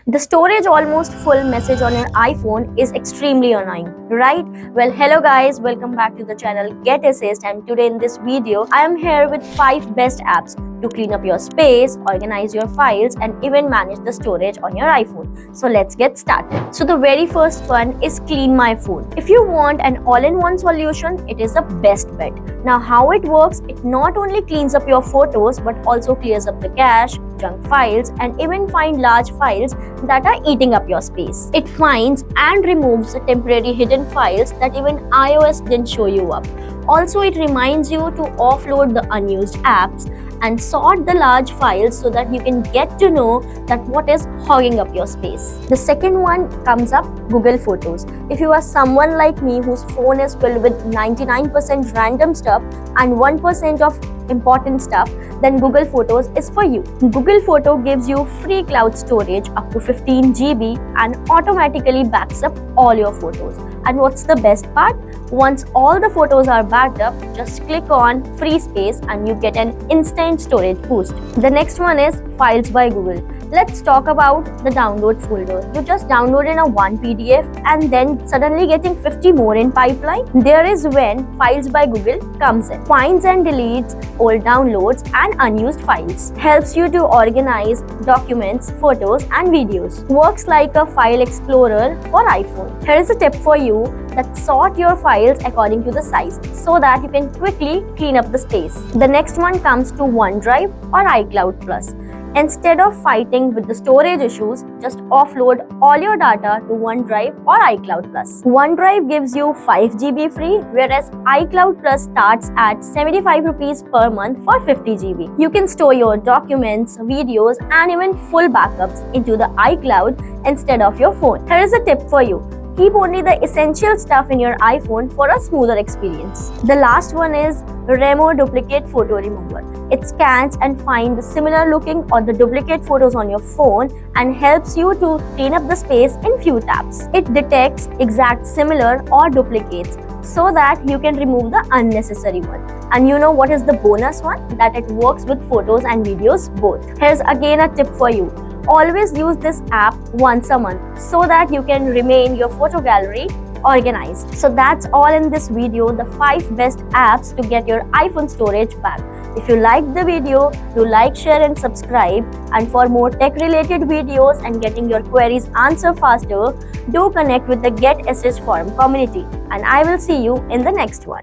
The storage almost full message on your iPhone is extremely annoying, right? Well, hello guys, welcome back to the channel GetAssist, and today in this video, I am here with 5 best apps to clean up your space, organize your files, and even manage the storage on your iPhone. So let's get started. So the very first one is CleanMyPhone. If you want an all-in-one solution, it is the best bet. Now how it works, it not only cleans up your photos but also clears up the cache, junk files, and even find large files that are eating up your space. It finds and removes the temporary hidden files that even iOS didn't show you up. Also, it reminds you to offload the unused apps and sort the large files so that you can get to know that what is hogging up your space. The second one comes up Google Photos. If you are someone like me whose phone is filled with 99% random stuff and 1% of important stuff, then Google Photos is for you. Google Photo gives you free cloud storage up to 15 GB and automatically backs up all your photos. And what's the best part? Once all the photos are backed up, just click on free space and you get an instant storage boost. The next one is Files by Google. Let's talk about the download folder. You just downloaded a 1 PDF and then suddenly getting 50 more in pipeline. There is when Files by Google comes in. Finds and deletes old downloads and unused files. Helps you to organize documents, photos and videos. Works like a file explorer for iPhone. Here is a tip for you that sort your files according to the size so that you can quickly clean up the space. The next one comes to OneDrive or iCloud Plus. Instead of fighting with the storage issues, just offload all your data to OneDrive or iCloud Plus. OneDrive gives you 5 GB free, whereas iCloud Plus starts at 75 rupees per month for 50 GB. You can store your documents, videos, and even full backups into the iCloud instead of your phone. Here is a tip for you. Keep only the essential stuff in your iPhone for a smoother experience. The last one is Remo Duplicate Photo Remover. It scans and finds the similar looking or the duplicate photos on your phone and helps you to clean up the space in few taps. It detects exact similar or duplicates so that you can remove the unnecessary one. And you know what is the bonus one? That it works with photos and videos both. Here's again a tip for you. Always use this app once a month so that you can remain your photo gallery organized. So that's all in this video, the 5 best apps to get your iPhone storage back. If you liked the video, do like, share and subscribe. And for more tech related videos and getting your queries answered faster, do connect with the GetAssist forum community. And I will see you in the next one.